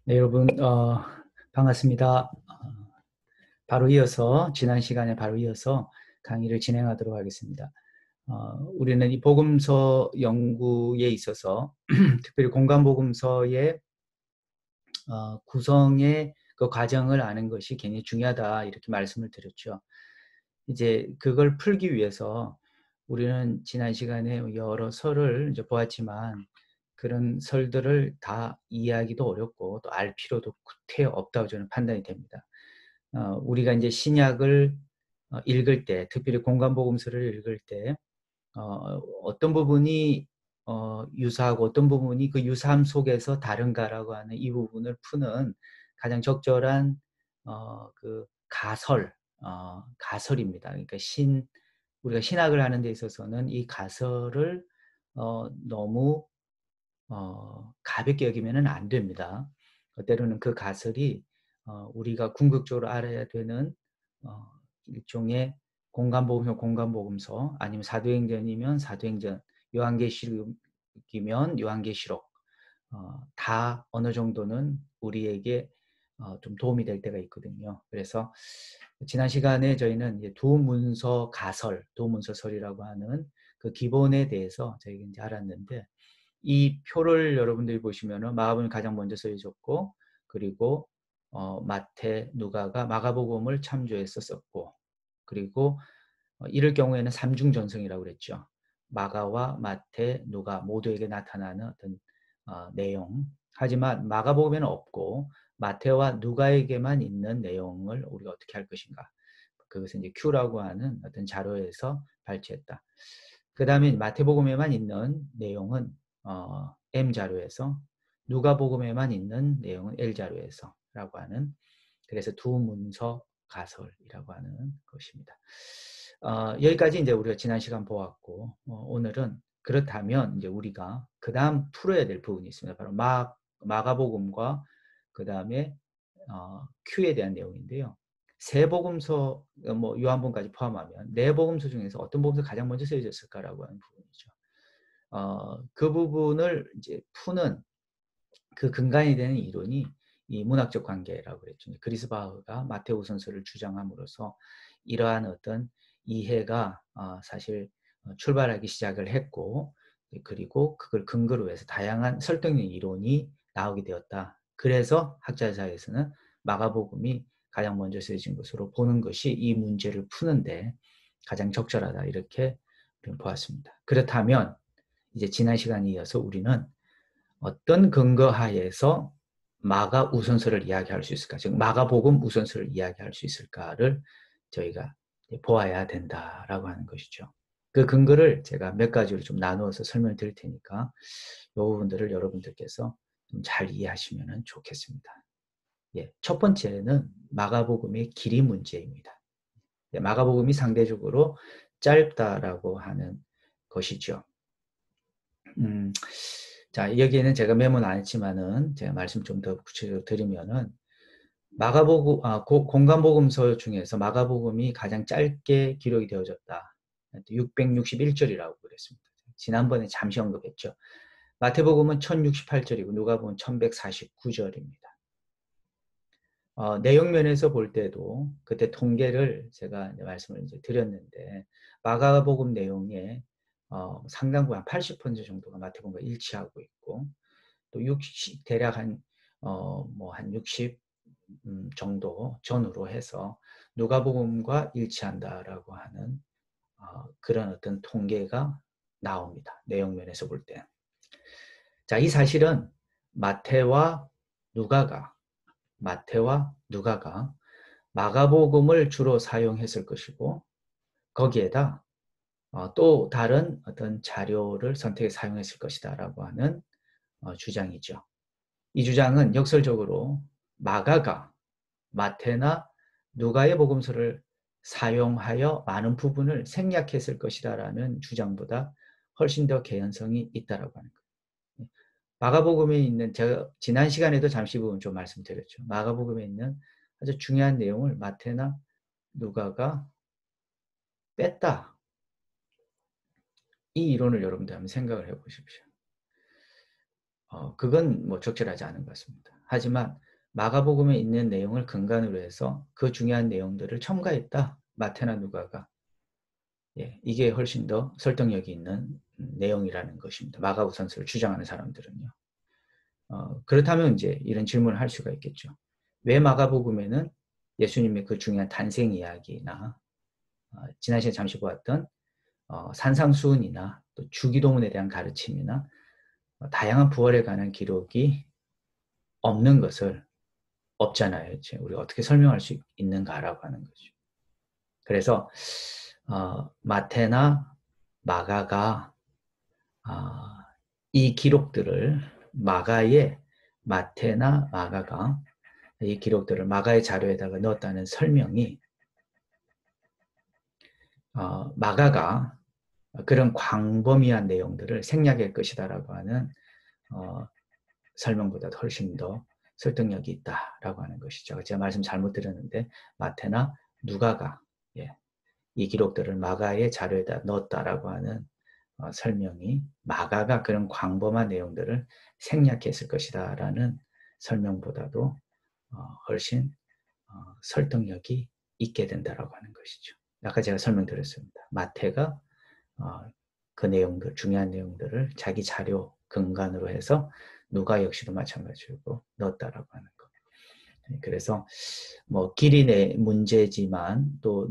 네, 여러분, 반갑습니다. 바로 이어서, 지난 시간에 바로 이어서 강의를 진행하도록 하겠습니다. 우리는 이 복음서 연구에 있어서, 특별히 공간복음서의 구성의 그 과정을 아는 것이 굉장히 중요하다, 이렇게 말씀을 드렸죠. 이제 그걸 풀기 위해서 우리는 지난 시간에 여러 설을 이제 보았지만, 그런 설들을 다 이해하기도 어렵고 또 알 필요도 구태 없다고 저는 판단이 됩니다. 우리가 이제 신약을 읽을 때, 특별히 공간복음서를 읽을 때, 어떤 부분이 유사하고 어떤 부분이 그 유사함 속에서 다른가라고 하는 이 부분을 푸는 가장 적절한 그 가설입니다. 그러니까 우리가 신학을 하는 데 있어서는 이 가설을 너무 가볍게 여기면은 안 됩니다. 때로는 그 가설이 우리가 궁극적으로 알아야 되는 일종의 공간복음서 아니면 사도행전이면 사도행전, 요한계시록이면 요한계시록, 다 어느 정도는 우리에게 좀 도움이 될 때가 있거든요. 그래서 지난 시간에 저희는 이제 두문서설이라고 하는 그 기본에 대해서 저희가 이제 알았는데, 이 표를 여러분들이 보시면은 마가복음이 가장 먼저 쓰여졌고, 그리고 마태, 누가가 마가복음을 참조해서 썼고, 그리고 이럴 경우에는 삼중전성이라고 그랬죠. 마가와 마태, 누가 모두에게 나타나는 어떤 내용. 하지만 마가복음에는 없고 마태와 누가에게만 있는 내용을 우리가 어떻게 할 것인가. 그것은 이제 Q라고 하는 어떤 자료에서 발췌했다. 그 다음에 마태복음에만 있는 내용은 M 자료에서, 누가복음에만 있는 내용은 L 자료에서 라고 하는, 그래서 두 문서 가설이라고 하는 것입니다. 여기까지 이제 우리가 지난 시간 보았고, 오늘은 그렇다면 이제 우리가 그 다음 풀어야 될 부분이 있습니다. 바로 마가복음과 그 다음에 Q에 대한 내용인데요. 세 복음서, 뭐 요한복음까지 포함하면 네 복음서 중에서 어떤 복음서 가장 먼저 쓰여졌을까라고 하는 부분이죠. 그 부분을 이제 푸는 그 근간이 되는 이론이 이 문학적 관계라고 그랬죠. 그리스바흐가 마테우선서를 주장함으로써 이러한 어떤 이해가 사실 출발하기 시작을 했고, 그리고 그걸 근거로 해서 다양한 설득력 이론이 나오게 되었다. 그래서 학자 사이에서는 마가복음이 가장 먼저 쓰여진 것으로 보는 것이 이 문제를 푸는데 가장 적절하다, 이렇게 보았습니다. 그렇다면 이제 지난 시간에 이어서 우리는 어떤 근거 하에서 마가 우선서를 이야기할 수 있을까? 즉 마가복음 우선서를 이야기할 수 있을까를 저희가 보아야 된다라고 하는 것이죠. 그 근거를 제가 몇 가지로 좀 나누어서 설명을 드릴 테니까 이 부분들을 여러분들께서 좀 잘 이해하시면 좋겠습니다. 예, 첫 번째는 마가복음의 길이 문제입니다. 예, 마가복음이 상대적으로 짧다라고 하는 것이죠. 자, 여기에는 제가 메모는 안 했지만은 제가 말씀 좀 더 구체적으로 드리면은 공간복음서 중에서 마가복음이 가장 짧게 기록이 되어졌다. 661절이라고 그랬습니다. 지난번에 잠시 언급했죠. 마태복음은 1068절이고 누가복음은 1149절입니다. 내용 면에서 볼 때도 그때 통계를 제가 이제 말씀을 이제 드렸는데, 마가복음 내용에 상당 부분 80% 정도가 마태복음과 일치하고 있고, 또 60, 대략 한 60 정도 전후로 해서 누가복음과 일치한다라고 하는 그런 어떤 통계가 나옵니다. 내용 면에서 볼 때. 자, 이 사실은 마태와 누가가 마가복음을 주로 사용했을 것이고, 거기에다 또 다른 어떤 자료를 선택해 사용했을 것이다라고 하는 주장이죠. 이 주장은 역설적으로 마가가 마태나 누가의 복음서를 사용하여 많은 부분을 생략했을 것이다라는 주장보다 훨씬 더 개연성이 있다라고 하는 거예요. 마가복음에 있는, 제가 지난 시간에도 잠시 부분 좀 말씀드렸죠. 마가복음에 있는 아주 중요한 내용을 마태나 누가가 뺐다. 이 이론을 여러분들 한번 생각을 해보십시오. 그건 뭐 적절하지 않은 것 같습니다. 하지만 마가복음에 있는 내용을 근간으로 해서 그 중요한 내용들을 첨가했다. 마태나 누가가. 예, 이게 훨씬 더 설득력이 있는 내용이라는 것입니다. 마가우선서를 주장하는 사람들은요. 그렇다면 이제 이런 질문을 할 수가 있겠죠. 왜 마가복음에는 예수님의 그 중요한 탄생 이야기나 지난 시간에 잠시 보았던 산상수훈이나 또 주기도문에 대한 가르침이나 다양한 부활에 관한 기록이 없는 것을 없잖아요. 우리가 어떻게 설명할 수 있는가라고 하는 거죠. 그래서 마태나 마가가 이 기록들을 마태나 마가가 이 기록들을 마가의 자료에다가 넣었다는 설명이 마가가 그런 광범위한 내용들을 생략할 것이다라고 하는 설명보다 훨씬 더 설득력이 있다라고 하는 것이죠. 제가 말씀 잘못 드렸는데 마태나 누가가 이 기록들을 마가의 자료에다 넣었다라고 하는 설명이 마가가 그런 광범한 내용들을 생략했을 것이다라는 설명보다도 훨씬 설득력이 있게 된다라고 하는 것이죠. 아까 제가 설명드렸습니다. 마태가 그 내용들, 중요한 내용들을 자기 자료 근간으로 해서 누가 역시도 마찬가지로 넣었다라고 하는 것. 그래서 뭐 길이 문제지만 또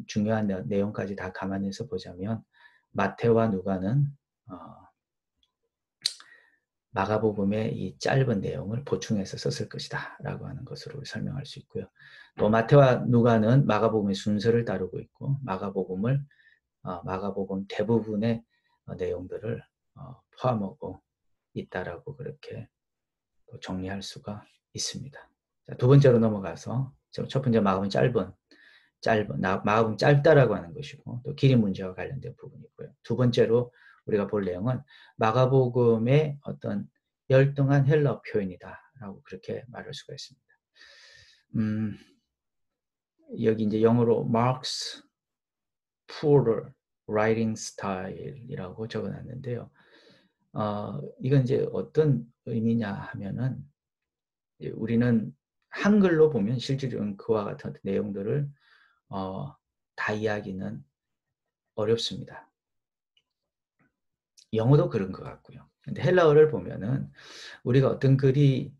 중요한 내용까지 다 감안해서 보자면 마태와 누가는 마가복음의 이 짧은 내용을 보충해서 썼을 것이다 라고 하는 것으로 설명할 수 있고요. 또 마태와 누가는 마가복음의 순서를 따르고 있고 마가복음 대부분의 내용들을 포함하고 있다라고 그렇게 정리할 수가 있습니다. 자, 두 번째로 넘어가서 첫 번째 마가복음 짧다라고 하는 것이고 또 길이 문제와 관련된 부분이고요. 두 번째로 우리가 볼 내용은 마가복음의 어떤 열등한 헬러 표현이다라고 그렇게 말할 수가 있습니다. 여기 이제 영어로 Mark's poor writing style이라고 적어놨는데요. 이건 이제 어떤 의미냐 하면은 우리는 한글로 보면 실질적으로 그와 같은 내용들을 다 이해하기는 어렵습니다. 영어도 그런 것 같고요. 근데 헬라어를 보면은 우리가 어떤 글이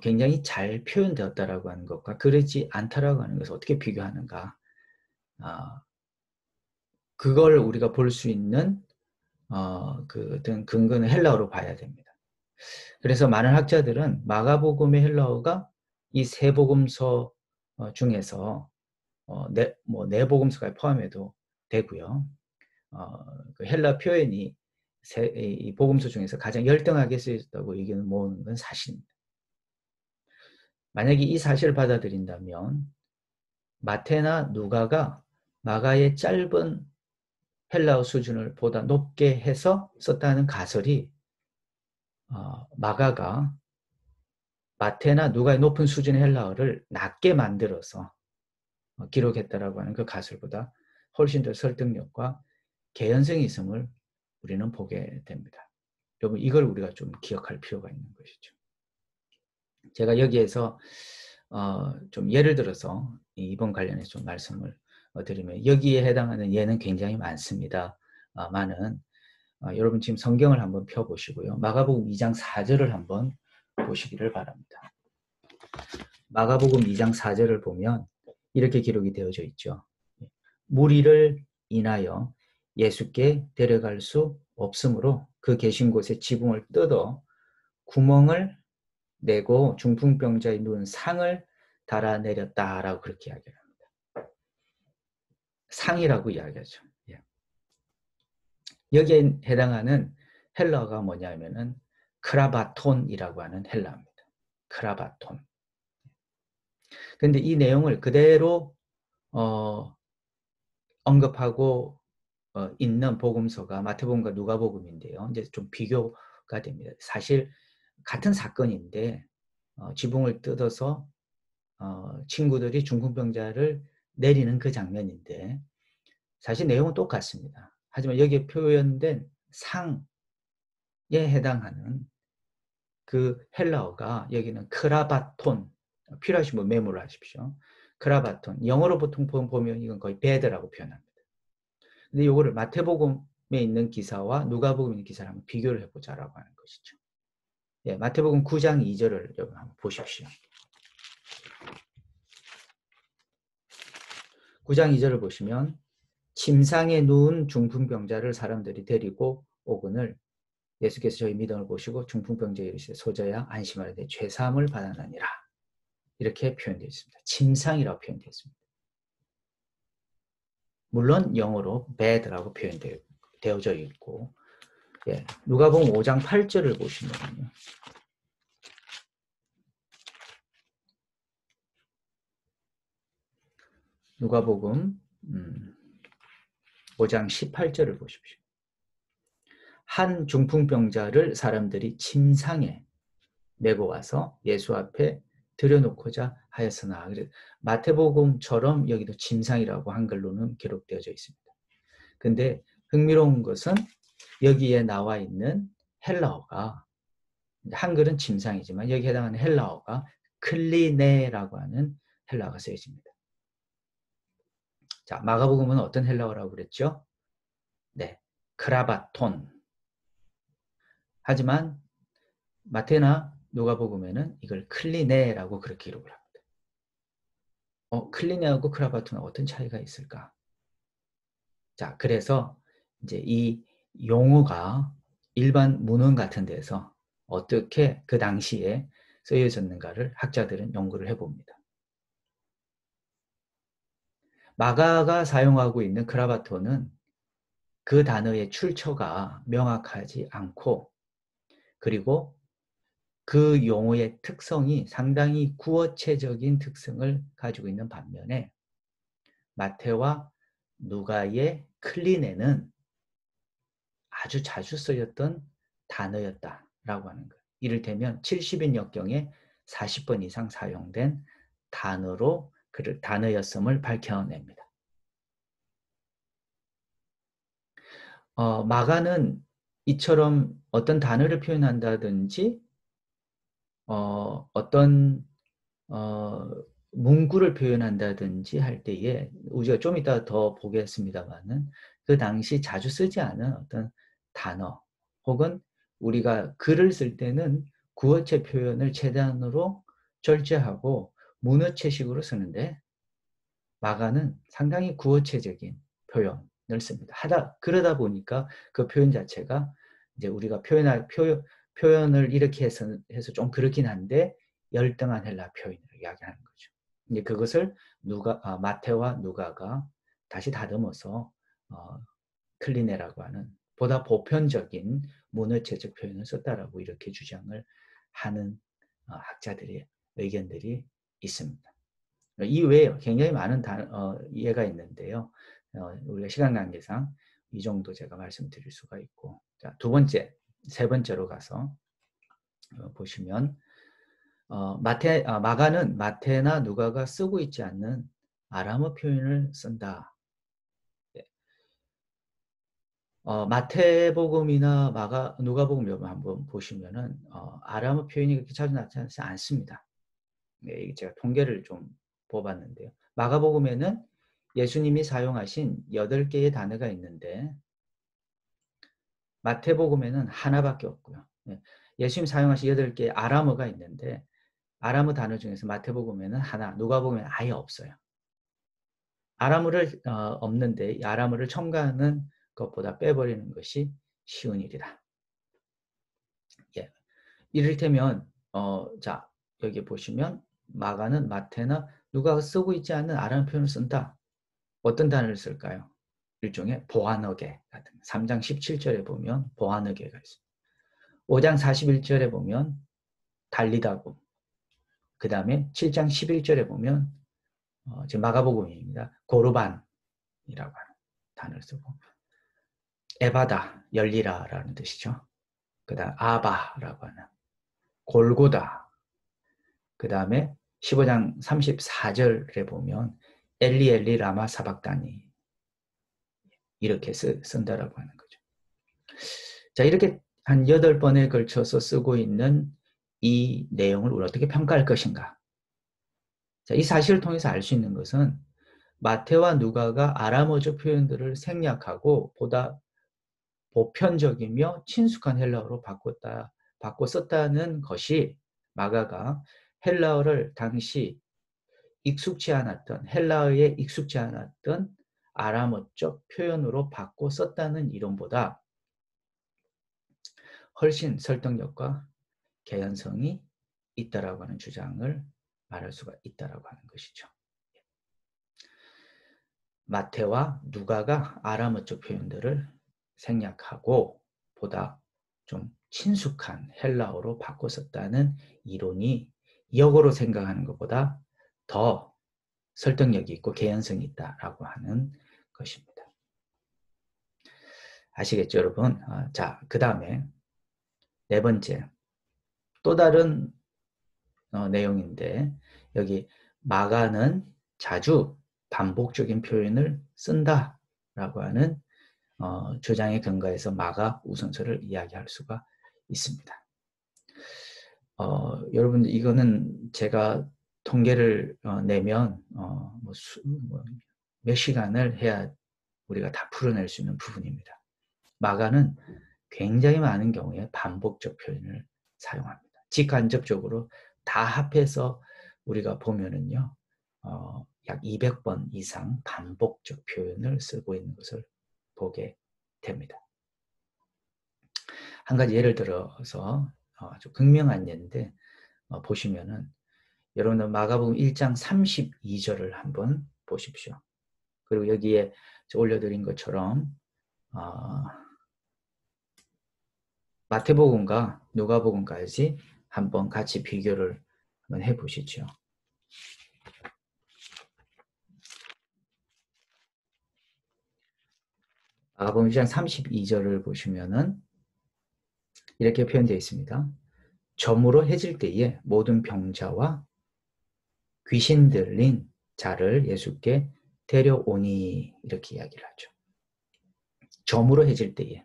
굉장히 잘 표현되었다라고 하는 것과 그러지 않다라고 하는 것을 어떻게 비교하는가. 그걸 우리가 볼 수 있는 그 어떤 근거는 헬라어로 봐야 됩니다. 그래서 많은 학자들은 마가복음의 헬라어가 이 세 복음서 중에서 네 복음서까지 포함해도 되고요. 그 헬라 표현이 이 복음서 중에서 가장 열등하게 쓰였다고 의견을 모으는 건 사실입니다. 만약에 이 사실을 받아들인다면 마태나 누가가 마가의 짧은 헬라어 수준을 보다 높게 해서 썼다는 가설이 마가가 마태나 누가의 높은 수준의 헬라어를 낮게 만들어서 기록했다라고 하는 그 가설보다 훨씬 더 설득력과 개연성이 있음을 우리는 보게 됩니다. 여러분 이걸 우리가 좀 기억할 필요가 있는 것이죠. 제가 여기에서 좀 예를 들어서 이번 관련해서 좀 말씀을 드리면 여기에 해당하는 예는 굉장히 많습니다. 여러분 지금 성경을 한번 펴보시고요. 마가복음 2장 4절을 한번 보시기를 바랍니다. 마가복음 2장 4절을 보면 이렇게 기록이 되어져 있죠. 무리를 인하여 예수께 데려갈 수 없으므로 그 계신 곳에 지붕을 뜯어 구멍을 내고 중풍병자의 누운 상을 달아내렸다라고 그렇게 이야기를 합니다. 상이라고 이야기하죠. 여기에 해당하는 헬라어가 뭐냐면은 크라바톤이라고 하는 헬라어입니다. 크라바톤. 그런데 이 내용을 그대로 언급하고 있는 복음서가 마태복음과 누가복음인데요. 이제 좀 비교가 됩니다. 사실 같은 사건인데 지붕을 뜯어서 친구들이 중풍병자를 내리는 그 장면인데 사실 내용은 똑같습니다. 하지만 여기에 표현된 상에 해당하는 그 헬라어가 여기는 크라바톤, 필요하시면 메모를 하십시오. 크라바톤, 영어로 보통 보면 이건 거의 배드라고 표현합니다. 근데 이거를 마태복음에 있는 기사와 누가복음에 있는 기사를 한번 비교를 해보자라고 하는 것이죠. 예, 마태복음 9장 2절을 여러분 한번 보십시오. 9장 2절을 보시면 침상에 누운 중풍병자를 사람들이 데리고 오거늘 예수께서 저희 믿음을 보시고 중풍병자에 이르시되 소자야 안심하라 내 죄사함을 받았느니라. 이렇게 표현되어 있습니다. 침상이라고 표현되어 있습니다. 물론 영어로 bed라고 표현되어져 있고, 예, 누가복음 5장 8절을 보시면요. 누가복음 5장 18절을 보십시오. 한 중풍병자를 사람들이 침상에 메고 와서 예수 앞에 들여놓고자 하였으나, 마태복음처럼 여기도 침상이라고 한글로는 기록되어져 있습니다. 근데 흥미로운 것은 여기에 나와 있는 헬라어가, 한글은 침상이지만 여기에 해당하는 헬라어가 클리네라고 하는 헬라어가 쓰여집니다. 자, 마가복음은 어떤 헬라어라고 그랬죠? 네, 크라바톤. 하지만 마태나 누가복음에는 이걸 클리네라고 그렇게 기록을 합니다. 클리네하고 크라바톤은 어떤 차이가 있을까? 자, 그래서 이제 이 용어가 일반 문헌 같은 데서 어떻게 그 당시에 쓰여졌는가를 학자들은 연구를 해봅니다. 마가가 사용하고 있는 크라바톤은 그 단어의 출처가 명확하지 않고, 그리고 그 용어의 특성이 상당히 구어체적인 특성을 가지고 있는 반면에 마태와 누가의 클리네는 아주 자주 쓰였던 단어였다라고 하는 거예요. 이를테면 70인 역경에 40번 이상 사용된 단어로 단어였음을 밝혀냅니다. 마가는 이처럼 어떤 단어를 표현한다든지 어떤 문구를 표현한다든지 할 때에 우리가 좀 이따 더 보겠습니다만은 그 당시 자주 쓰지 않은 어떤 단어 혹은 우리가 글을 쓸 때는 구어체 표현을 최대한으로 절제하고 문어체식으로 쓰는데 마가는 상당히 구어체적인 표현을 씁니다. 그러다 보니까 그 표현 자체가 이제 우리가 표현을 이렇게 해서 좀 그렇긴 한데 열등한 헬라 표현을 이야기하는 거죠. 이제 그것을 마태와 누가가 다시 다듬어서 클리네라고 하는 보다 보편적인 문어체적 표현을 썼다라고 이렇게 주장을 하는 학자들의 의견들이 있습니다. 이외에 굉장히 많은 예가 있는데요. 우리가 시간 관계상 이 정도 제가 말씀드릴 수가 있고, 자, 세 번째로 가서 보시면 마가는 마태나 누가가 쓰고 있지 않는 아람어 표현을 쓴다. 마태복음이나 누가복음 한번 보시면은 아람어 표현이 그렇게 자주 나타나지 않습니다. 네, 제가 통계를 좀 뽑았는데요. 마가복음에는 예수님이 사용하신 8개의 단어가 있는데 마태복음에는 하나밖에 없고요. 예수님 사용하신 8개의 아람어가 있는데 아람어 단어 중에서 마태복음에는 하나, 누가복음에는 아예 없어요. 아람어를 없는데 아람어를 첨가하는 것보다 빼버리는 것이 쉬운 일이다. 예. 이를테면 자, 여기 보시면 마가는 마태나 누가가 쓰고 있지 않은 아람어 표현을 쓴다. 어떤 단어를 쓸까요? 일종의 보아너게 같은 3장 17절에 보면 보아너게가 있습니다. 5장 41절에 보면 달리다고, 그 다음에 7장 11절에 보면 지금 마가복음입니다. 고르반이라고 하는 단어를 쓰고, 에바다, 열리라라는 뜻이죠. 그 다음 아바라고 하는 골고다, 그 다음에 15장 34절에 보면 엘리 엘리 라마 사박다니 이렇게 쓴다라고 하는 거죠. 자, 이렇게 한 8번에 걸쳐서 쓰고 있는 이 내용을 우리가 어떻게 평가할 것인가. 자, 이 사실을 통해서 알 수 있는 것은 마태와 누가가 아람어조 표현들을 생략하고 보다 보편적이며 친숙한 헬라어로 바꿔 썼다는 것이 마가가 헬라어를 당시 익숙치 않았던 헬라어에 익숙치 않았던 아람어적 표현으로 바꿔 썼다는 이론보다 훨씬 설득력과 개연성이 있다라고 하는 주장을 말할 수가 있다라고 하는 것이죠. 마태와 누가가 아람어적 표현들을 생략하고 보다 좀 친숙한 헬라어로 바꿔 썼다는 이론이 역으로 생각하는 것보다 더 설득력이 있고 개연성이 있다라고 하는 것입니다. 아시겠죠, 여러분? 자, 그 다음에 네 번째, 또 다른 내용인데 여기 마가는 자주 반복적인 표현을 쓴다라고 하는 주장에 근거해서 마가 우선서를 이야기할 수가 있습니다. 여러분들 이거는 제가 통계를 내면 몇 시간을 해야 우리가 다 풀어낼 수 있는 부분입니다. 마가는 굉장히 많은 경우에 반복적 표현을 사용합니다. 직간접적으로 다 합해서 우리가 보면은요, 약 200번 이상 반복적 표현을 쓰고 있는 것을 보게 됩니다. 한 가지 예를 들어서 아주 극명한 예인데 보시면은 여러분들 마가복음 1장 32절을 한번 보십시오. 그리고 여기에 올려드린 것처럼 마태복음과 누가복음까지 한번 같이 비교를 한번 해보시죠. 마가복음 1장 32절을 보시면은 이렇게 표현되어 있습니다. 저물어 해질 때에 모든 병자와 귀신 들린 자를 예수께 데려오니 이렇게 이야기를 하죠. 저물어 해질 때에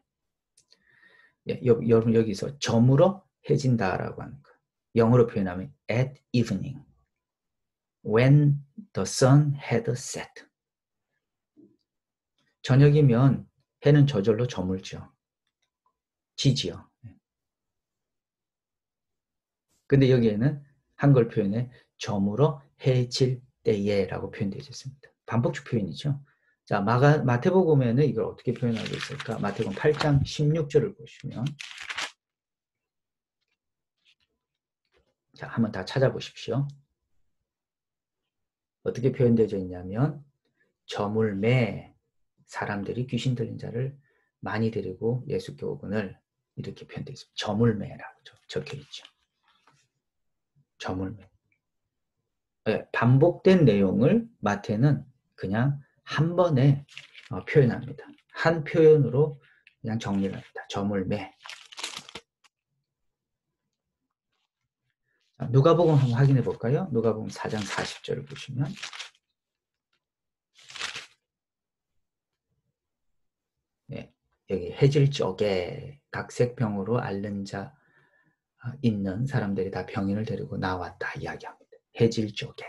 여러분 여기서 저물어 해진다라고 하는 거 영어로 표현하면 at evening when the sun had set 저녁이면 해는 저절로 저물죠. 지지요. 근데 여기에는 한글 표현에 저물어 해질 때에라고 표현되어 있습니다. 반복적 표현이죠. 자, 마태복음에는 이걸 어떻게 표현하고 있을까? 마태복음 8장 16절을 보시면 자, 한번 다 찾아보십시오. 어떻게 표현되어 있냐면 저물매 사람들이 귀신 들린 자를 많이 데리고 예수께 오거늘 이렇게 표현되어 있습니다. 저물매라고 적혀 있죠. 저물매. 네, 반복된 내용을 마태는 그냥 한 번에 표현합니다. 한 표현으로 그냥 정리를 합니다. 저물매. 누가복음 한번 확인해 볼까요? 누가복음 4장 40절을 보시면 네, 여기 해질 적에 각색병으로 앓는 자 있는 사람들이 다 병인을 데리고 나왔다 이야기합니다. 해질 적에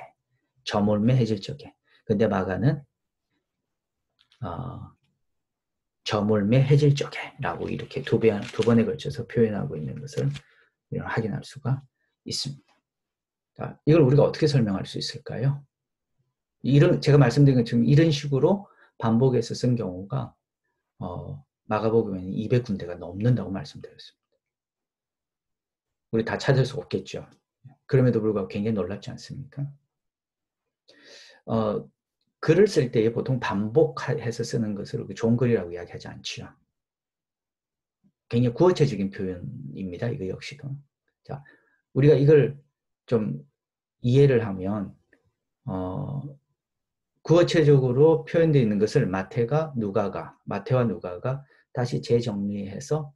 저물매 해질 적에 근데 마가는 저물매 해질 적에 라고 이렇게 두 번에 걸쳐서 표현하고 있는 것을 확인할 수가 있습니다. 자, 이걸 우리가 어떻게 설명할 수 있을까요? 제가 말씀드린 것처럼 이런 식으로 반복해서 쓴 경우가 마가복음에는 200군데가 넘는다고 말씀드렸습니다. 우리 다 찾을 수 없겠죠. 그럼에도 불구하고 굉장히 놀랍지 않습니까? 글을 쓸 때 보통 반복해서 쓰는 것을 좋은 글이라고 이야기하지 않지요. 굉장히 구어체적인 표현입니다. 이거 역시도. 자, 우리가 이걸 좀 이해를 하면 구어체적으로 표현되어 있는 것을 마태와 누가가 다시 재정리해서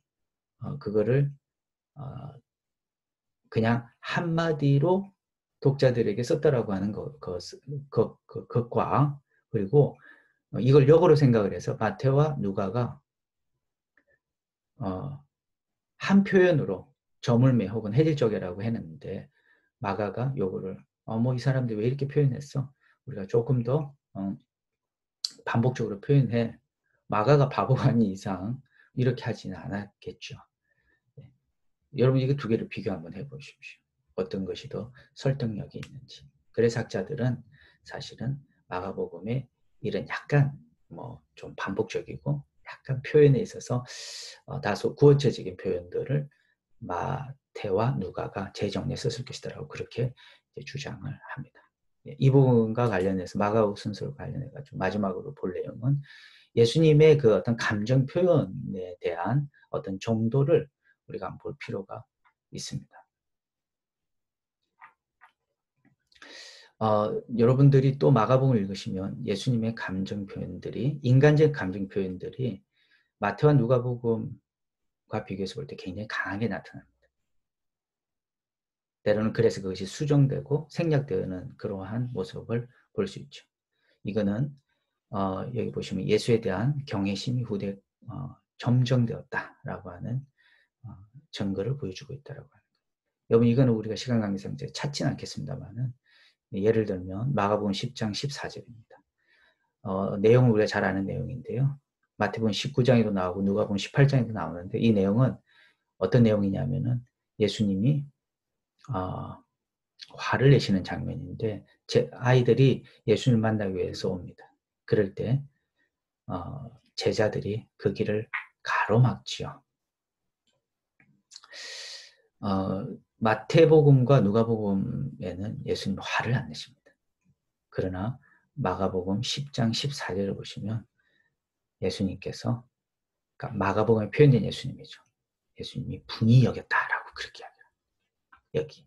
그거를 그냥 한마디로 독자들에게 썼다라고 하는 것과 그리고 이걸 역으로 생각을 해서 마태와 누가가 한 표현으로 저물매 혹은 해질적이라고 했는데 마가가 요거를 뭐 이 사람들이 왜 이렇게 표현했어? 우리가 조금 더 반복적으로 표현해. 마가가 바보가 아닌 이상 이렇게 하지는 않았겠죠. 네. 여러분 이거 두 개를 비교 한번 해보십시오. 어떤 것이 더 설득력이 있는지. 그래서 학자들은 사실은 마가복음의 이런 약간 뭐 좀 반복적이고 약간 표현에 있어서 다소 구어체적인 표현들을 마태와 누가가 재정리해 썼을 것이다라고 그렇게 주장을 합니다. 이 부분과 관련해서 마가복 순서로 관련해 가지고 마지막으로 볼 내용은 예수님의 그 어떤 감정 표현에 대한 어떤 정도를 우리가 한번 볼 필요가 있습니다. 여러분들이 또 마가복음을 읽으시면 예수님의 감정 표현들이 인간적 감정 표현들이 마태와 누가복음과 비교해서 볼 때 굉장히 강하게 나타납니다. 때로는 그래서 그것이 수정되고 생략되는 그러한 모습을 볼 수 있죠. 이거는 여기 보시면 예수에 대한 경외심이 후대 점정되었다라고 하는 증거를 보여주고 있다라고 합니다. 여러분 이거는 우리가 시간 관계상 찾지는 않겠습니다만은 예를 들면 마가복음 10장 14절입니다. 내용은 우리가 잘 아는 내용인데요. 마태복음 19장에도 나오고 누가복음 18장에도 나오는데 이 내용은 어떤 내용이냐면은 예수님이 화를 내시는 장면인데 제 아이들이 예수님을 만나기 위해서 옵니다. 그럴 때 제자들이 그 길을 가로막지요. 마태복음과 누가복음에는 예수님 화를 안 내십니다. 그러나 마가복음 10장 14절을 보시면 예수님께서 그러니까 마가복음에 표현된 예수님이죠. 예수님이 분이 여겼다라고 그렇게 이야기해요. 여기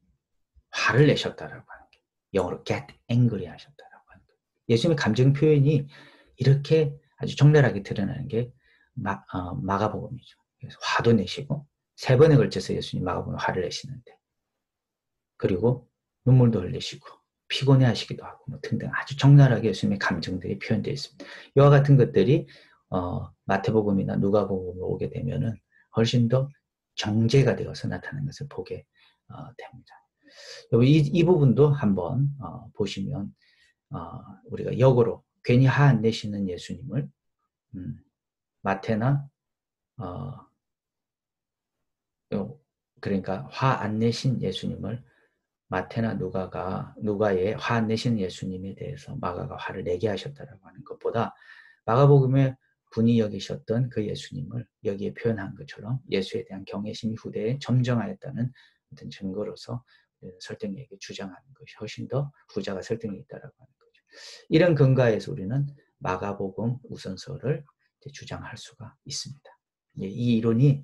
화를 내셨다라고 하는 게 영어로 get angry 하셨다라고 하는 게 예수님의 감정 표현이 이렇게 아주 적나라하게 드러나는 게 마가복음이죠. 그래서 화도 내시고 3번에 걸쳐서 예수님 마가복음에 화를 내시는데 그리고 눈물도 흘리시고 피곤해 하시기도 하고 뭐 등등 아주 적나라하게 예수님의 감정들이 표현되어 있습니다. 이와 같은 것들이 마태복음이나 누가복음으로 오게 되면은 훨씬 더 정제가 되어서 나타나는 것을 보게 됩니다. 이 부분도 한번 보시면 우리가 역으로 괜히 화 안 내시는 예수님을 마태나 그러니까 화 안 내신 예수님을 마태나 누가의 화 안 내시는 예수님에 대해서 마가가 화를 내게 하셨다라고 하는 것보다 마가복음에 분이 여기셨던 그 예수님을 여기에 표현한 것처럼 예수에 대한 경외심이 후대에 점정하였다는 어떤 증거로서 설득력있게 주장하는 것이 훨씬 더 후자가 설득력이 있다라고 하는 거죠. 이런 근거에서 우리는 마가복음 우선서를 주장할 수가 있습니다. 이 이론이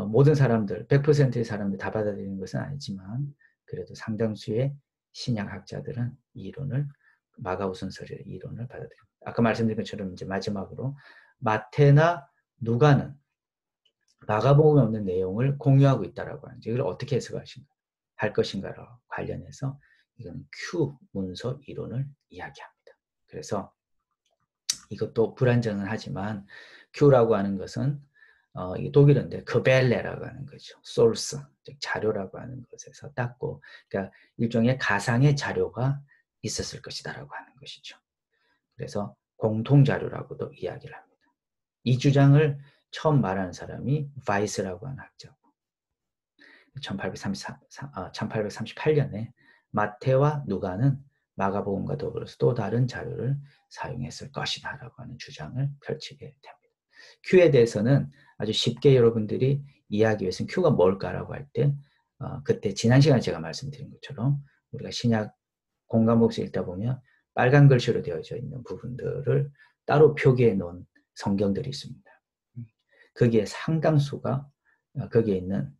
모든 사람들, 100%의 사람들 다 받아들이는 것은 아니지만 그래도 상당수의 신약학자들은 이 이론을 마가우선설의 이론을 받아들입니다. 아까 말씀드린 것처럼 이제 마지막으로 마태나 누가는 마가복음에 없는 내용을 공유하고 있다라고 하는지 이걸 어떻게 해석할 것인가로 관련해서 이건 Q 문서 이론을 이야기합니다. 그래서 이것도 불완전은 하지만 Q라고 하는 것은 독일어인데 그벨레라고 하는 거죠. 소스, 즉 자료라고 하는 것에서 땄고 그러니까 일종의 가상의 자료가 있었을 것이다라고 하는 것이죠. 그래서 공통자료라고도 이야기를 합니다. 이 주장을 처음 말하는 사람이 바이스라고 하는 학자고 1838년에 마태와 누가는 마가복음과 더불어서 또 다른 자료를 사용했을 것이다 라고 하는 주장을 펼치게 됩니다. Q에 대해서는 아주 쉽게 여러분들이 이해하기 위해서는 Q가 뭘까라고 할 때 그때 지난 시간에 제가 말씀드린 것처럼 우리가 신약 공간복수 읽다 보면 빨간 글씨로 되어져 있는 부분들을 따로 표기해 놓은 성경들이 있습니다. 거기에 상당수가 거기에 있는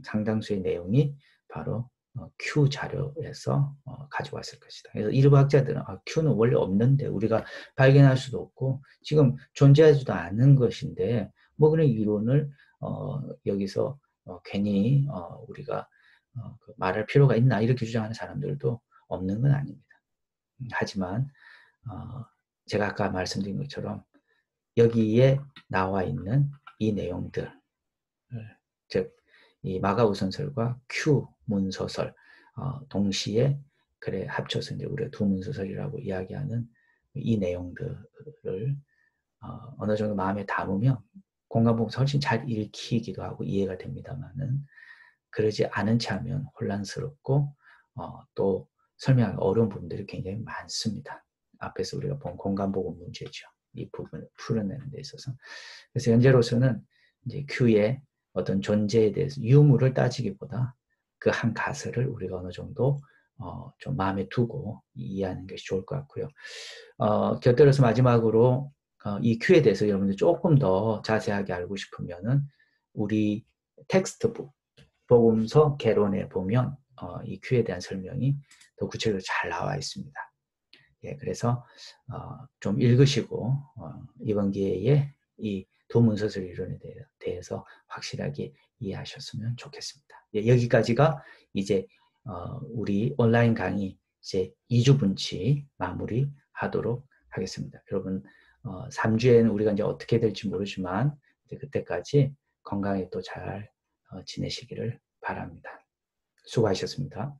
상당수의 내용이 바로 Q 자료에서 가져왔을 것이다. 그래서 일부 학자들은 Q는 원래 없는데 우리가 발견할 수도 없고 지금 존재하지도 않은 것인데 뭐 그런 이론을 여기서 괜히 우리가 말할 필요가 있나 이렇게 주장하는 사람들도 없는 건 아닙니다. 하지만 제가 아까 말씀드린 것처럼 여기에 나와 있는 이 내용들 즉 이 마가우선설과 Q 문서설 동시에 그래 합쳐서 이제 우리가 두 문서설이라고 이야기하는 이 내용들을 어느 정도 마음에 담으면 공간복음서 훨씬 잘 읽히기도 하고 이해가 됩니다만은 그러지 않은 채 하면 혼란스럽고 또 설명하기 어려운 부분들이 굉장히 많습니다. 앞에서 우리가 본 공간복음 문제죠. 이 부분을 풀어내는 데 있어서. 그래서 현재로서는 이제 Q의 어떤 존재에 대해서 유무를 따지기보다 그 한 가설을 우리가 어느 정도 좀 마음에 두고 이해하는 것이 좋을 것 같고요. 곁들여서 마지막으로 이 Q에 대해서 여러분들 조금 더 자세하게 알고 싶으면은 우리 텍스트북 복음서 개론에 보면 이 Q에 대한 설명이 더 구체적으로 잘 나와 있습니다. 예, 그래서 좀 읽으시고 이번 기회에 이 도문서설 이론에 대해서 확실하게 이해하셨으면 좋겠습니다. 예, 여기까지가 이제 우리 온라인 강의 이제 2주분치 마무리하도록 하겠습니다. 여러분 3주에는 우리가 이제 어떻게 될지 모르지만 이제 그때까지 건강에 또 잘 지내시기를 바랍니다. 수고하셨습니다.